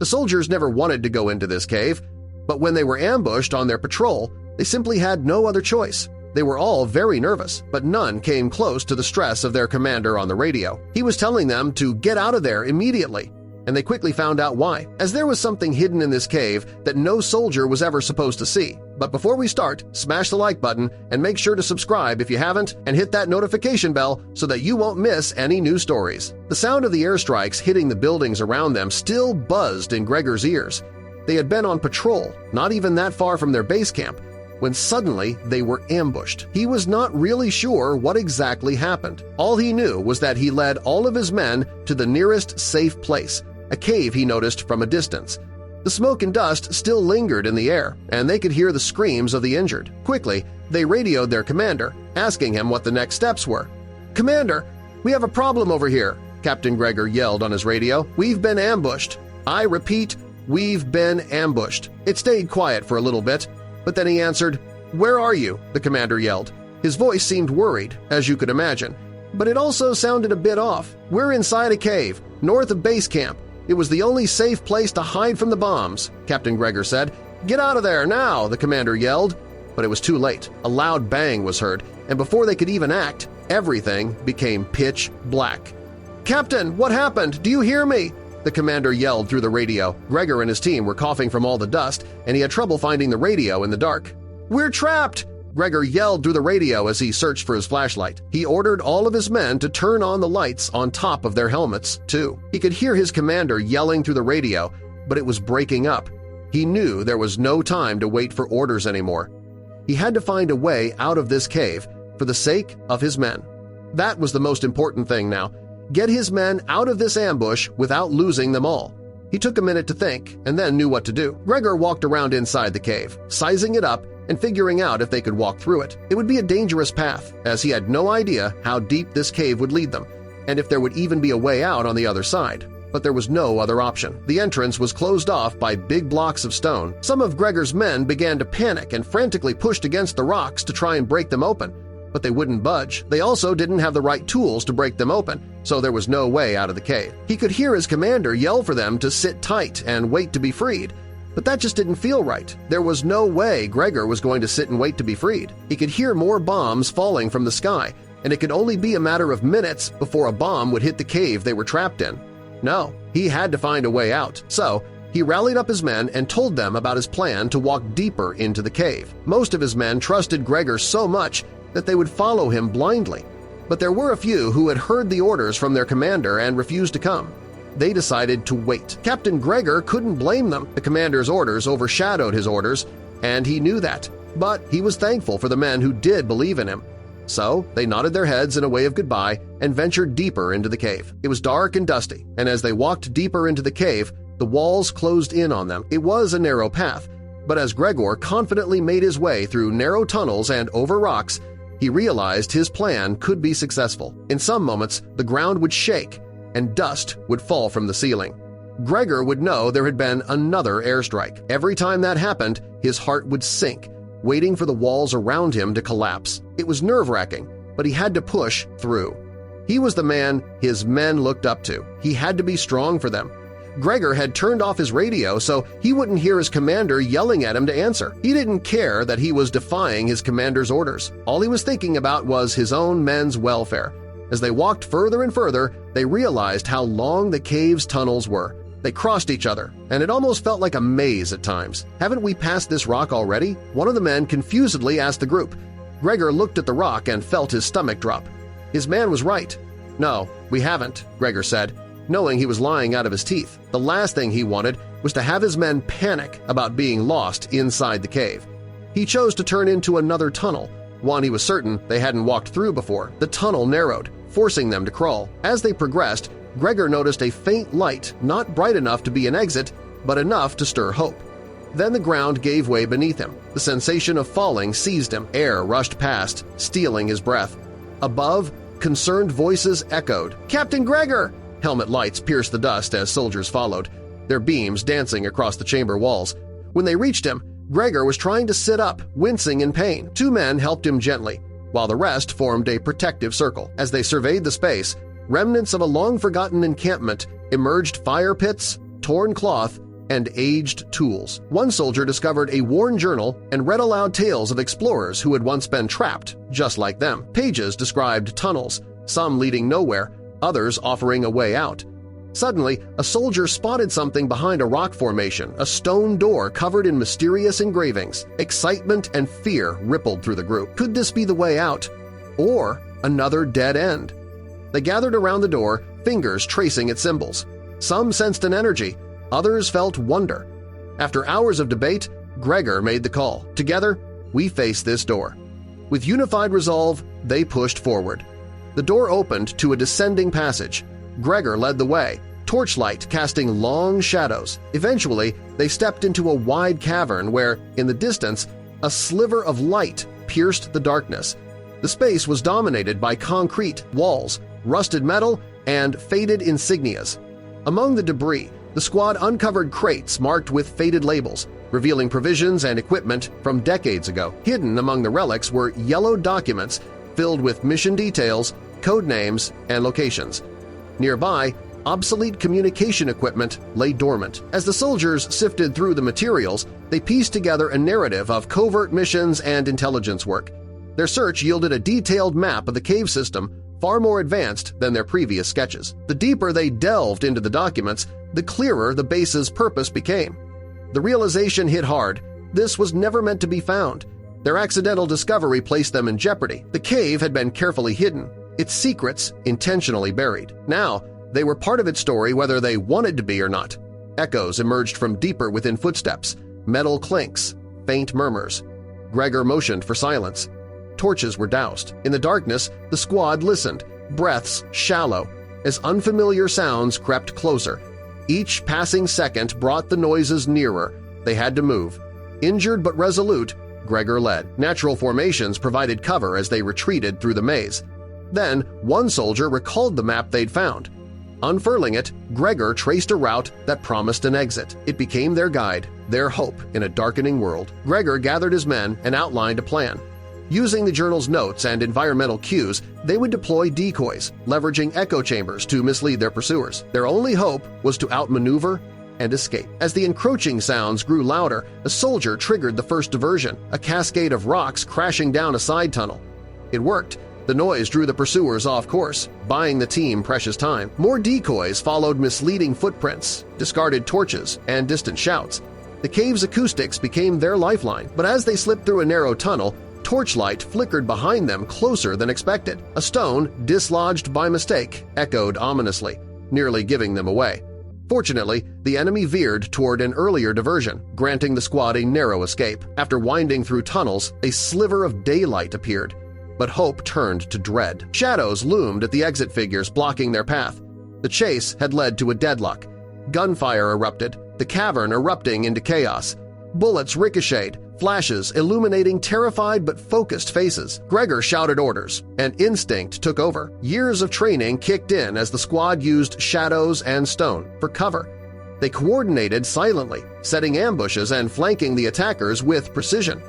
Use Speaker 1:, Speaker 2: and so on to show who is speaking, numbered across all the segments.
Speaker 1: The soldiers never wanted to go into this cave, but when they were ambushed on their patrol, they simply had no other choice. They were all very nervous, but none came close to the stress of their commander on the radio. He was telling them to get out of there immediately, and they quickly found out why, as there was something hidden in this cave that no soldier was ever supposed to see. But before we start, smash the like button and make sure to subscribe if you haven't, and hit that notification bell so that you won't miss any new stories. The sound of the airstrikes hitting the buildings around them still buzzed in Gregor's ears. They had been on patrol, not even that far from their base camp, when suddenly they were ambushed. He was not really sure what exactly happened. All he knew was that he led all of his men to the nearest safe place, a cave he noticed from a distance. The smoke and dust still lingered in the air, and they could hear the screams of the injured. Quickly, they radioed their commander, asking him what the next steps were. "Commander, we have a problem over here," Captain Gregor yelled on his radio. "We've been ambushed. I repeat, we've been ambushed." It stayed quiet for a little bit, but then he answered, "Where are you?" the commander yelled. His voice seemed worried, as you could imagine, but it also sounded a bit off. "We're inside a cave, north of base camp. It was the only safe place to hide from the bombs," Captain Gregor said. "Get out of there now," the commander yelled. But it was too late. A loud bang was heard, and before they could even act, everything became pitch black. "Captain, what happened? Do you hear me?" the commander yelled through the radio. Gregor and his team were coughing from all the dust, and he had trouble finding the radio in the dark. "We're trapped!" Gregor yelled through the radio as he searched for his flashlight. He ordered all of his men to turn on the lights on top of their helmets, too. He could hear his commander yelling through the radio, but it was breaking up. He knew there was no time to wait for orders anymore. He had to find a way out of this cave for the sake of his men. That was the most important thing now. Get his men out of this ambush without losing them all. He took a minute to think and then knew what to do. Gregor walked around inside the cave, sizing it up and figuring out if they could walk through it. It would be a dangerous path, as he had no idea how deep this cave would lead them, and if there would even be a way out on the other side. But there was no other option. The entrance was closed off by big blocks of stone. Some of Gregor's men began to panic and frantically pushed against the rocks to try and break them open, but they wouldn't budge. They also didn't have the right tools to break them open, so there was no way out of the cave. He could hear his commander yell for them to sit tight and wait to be freed, but that just didn't feel right. There was no way Gregor was going to sit and wait to be freed. He could hear more bombs falling from the sky, and it could only be a matter of minutes before a bomb would hit the cave they were trapped in. No, he had to find a way out, so he rallied up his men and told them about his plan to walk deeper into the cave. Most of his men trusted Gregor so much that they would follow him blindly, but there were a few who had heard the orders from their commander and refused to come. They decided to wait. Captain Gregor couldn't blame them. The commander's orders overshadowed his orders, and he knew that, but he was thankful for the men who did believe in him. So they nodded their heads in a way of goodbye and ventured deeper into the cave. It was dark and dusty, and as they walked deeper into the cave, the walls closed in on them. It was a narrow path, but as Gregor confidently made his way through narrow tunnels and over rocks, he realized his plan could be successful. In some moments, the ground would shake and dust would fall from the ceiling. Gregor would know there had been another airstrike. Every time that happened, his heart would sink, waiting for the walls around him to collapse. It was nerve-wracking, but he had to push through. He was the man his men looked up to. He had to be strong for them. Gregor had turned off his radio so he wouldn't hear his commander yelling at him to answer. He didn't care that he was defying his commander's orders. All he was thinking about was his own men's welfare. As they walked further and further, they realized how long the cave's tunnels were. They crossed each other, and it almost felt like a maze at times. "Haven't we passed this rock already?" one of the men confusedly asked the group. Gregor looked at the rock and felt his stomach drop. His man was right. "No, we haven't," Gregor said, knowing he was lying out of his teeth. The last thing he wanted was to have his men panic about being lost inside the cave. He chose to turn into another tunnel, one he was certain they hadn't walked through before. The tunnel narrowed, forcing them to crawl. As they progressed, Gregor noticed a faint light, not bright enough to be an exit, but enough to stir hope. Then the ground gave way beneath him. The sensation of falling seized him. Air rushed past, stealing his breath. Above, concerned voices echoed. "Captain Gregor!" Helmet lights pierced the dust as soldiers followed, their beams dancing across the chamber walls. When they reached him, Gregor was trying to sit up, wincing in pain. Two men helped him gently, while the rest formed a protective circle. As they surveyed the space, remnants of a long-forgotten encampment emerged: fire pits, torn cloth, and aged tools. One soldier discovered a worn journal and read aloud tales of explorers who had once been trapped, just like them. Pages described tunnels, some leading nowhere, others offering a way out. Suddenly, a soldier spotted something behind a rock formation, a stone door covered in mysterious engravings. Excitement and fear rippled through the group. Could this be the way out? Or another dead end? They gathered around the door, fingers tracing its symbols. Some sensed an energy, others felt wonder. After hours of debate, Gregor made the call. Together, we face this door. With unified resolve, they pushed forward. The door opened to a descending passage. Gregor led the way, torchlight casting long shadows. Eventually, they stepped into a wide cavern where, in the distance, a sliver of light pierced the darkness. The space was dominated by concrete, walls, rusted metal, and faded insignias. Among the debris, the squad uncovered crates marked with faded labels, revealing provisions and equipment from decades ago. Hidden among the relics were yellowed documents filled with mission details, code names, and locations. Nearby, obsolete communication equipment lay dormant. As the soldiers sifted through the materials, they pieced together a narrative of covert missions and intelligence work. Their search yielded a detailed map of the cave system, far more advanced than their previous sketches. The deeper they delved into the documents, the clearer the base's purpose became. The realization hit hard. This was never meant to be found. Their accidental discovery placed them in jeopardy. The cave had been carefully hidden, its secrets intentionally buried. Now, they were part of its story whether they wanted to be or not. Echoes emerged from deeper within footsteps, metal clinks, faint murmurs. Gregor motioned for silence. Torches were doused. In the darkness, the squad listened, breaths shallow, as unfamiliar sounds crept closer. Each passing second brought the noises nearer. They had to move. Injured but resolute, Gregor led. Natural formations provided cover as they retreated through the maze. Then, one soldier recalled the map they'd found. Unfurling it, Gregor traced a route that promised an exit. It became their guide, their hope in a darkening world. Gregor gathered his men and outlined a plan. Using the journal's notes and environmental cues, they would deploy decoys, leveraging echo chambers to mislead their pursuers. Their only hope was to outmaneuver and escape. As the encroaching sounds grew louder, a soldier triggered the first diversion, a cascade of rocks crashing down a side tunnel. It worked. The noise drew the pursuers off course, buying the team precious time. More decoys followed misleading footprints, discarded torches, and distant shouts. The cave's acoustics became their lifeline, but as they slipped through a narrow tunnel, torchlight flickered behind them closer than expected. A stone, dislodged by mistake, echoed ominously, nearly giving them away. Fortunately, the enemy veered toward an earlier diversion, granting the squad a narrow escape. After winding through tunnels, a sliver of daylight appeared, but hope turned to dread. Shadows loomed at the exit figures, blocking their path. The chase had led to a deadlock. Gunfire erupted, the cavern erupting into chaos. Bullets ricocheted, flashes illuminating terrified but focused faces. Gregor shouted orders, and instinct took over. Years of training kicked in as the squad used shadows and stone for cover. They coordinated silently, setting ambushes and flanking the attackers with precision.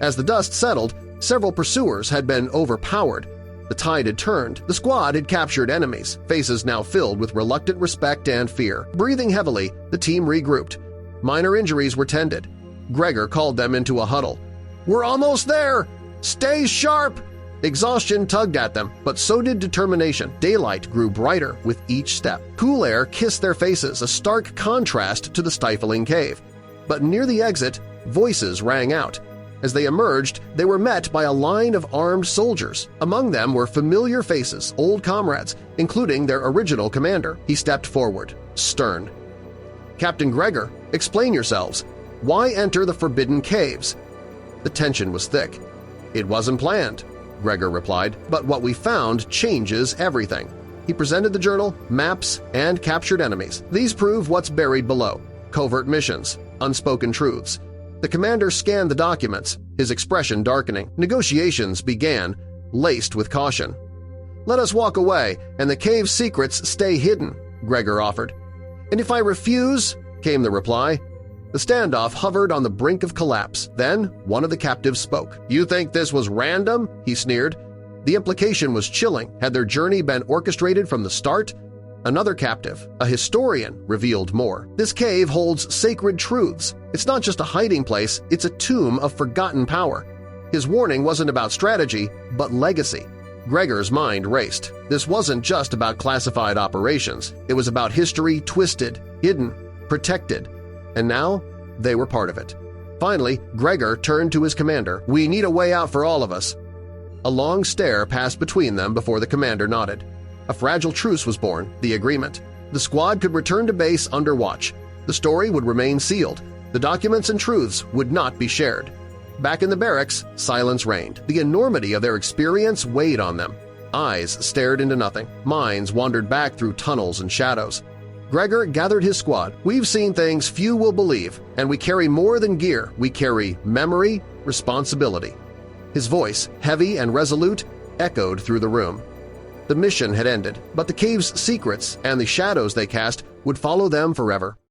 Speaker 1: As the dust settled, several pursuers had been overpowered. The tide had turned. The squad had captured enemies, faces now filled with reluctant respect and fear. Breathing heavily, the team regrouped. Minor injuries were tended. Gregor called them into a huddle. "We're almost there! Stay sharp!" Exhaustion tugged at them, but so did determination. Daylight grew brighter with each step. Cool air kissed their faces, a stark contrast to the stifling cave. But near the exit, voices rang out. As they emerged, they were met by a line of armed soldiers. Among them were familiar faces, old comrades, including their original commander. He stepped forward, stern. "Captain Gregor, explain yourselves. Why enter the forbidden caves?" The tension was thick. "It wasn't planned," Gregor replied, "but what we found changes everything." He presented the journal, maps, and captured enemies. These prove what's buried below: covert missions, unspoken truths. The commander scanned the documents, his expression darkening. Negotiations began, laced with caution. "Let us walk away, and the cave's secrets stay hidden," Gregor offered. "And if I refuse?" came the reply. The standoff hovered on the brink of collapse. Then one of the captives spoke. "You think this was random?" he sneered. The implication was chilling. Had their journey been orchestrated from the start? Another captive, a historian, revealed more. This cave holds sacred truths. It's not just a hiding place, it's a tomb of forgotten power. His warning wasn't about strategy, but legacy. Gregor's mind raced. This wasn't just about classified operations. It was about history twisted, hidden, protected. And now they were part of it. Finally, Gregor turned to his commander. "We need a way out for all of us." A long stare passed between them before the commander nodded. A fragile truce was born, the agreement. The squad could return to base under watch. The story would remain sealed. The documents and truths would not be shared. Back in the barracks, silence reigned. The enormity of their experience weighed on them. Eyes stared into nothing. Minds wandered back through tunnels and shadows. Gregor gathered his squad. "We've seen things few will believe, and we carry more than gear. We carry memory, responsibility." His voice, heavy and resolute, echoed through the room. The mission had ended, but the cave's secrets and the shadows they cast would follow them forever.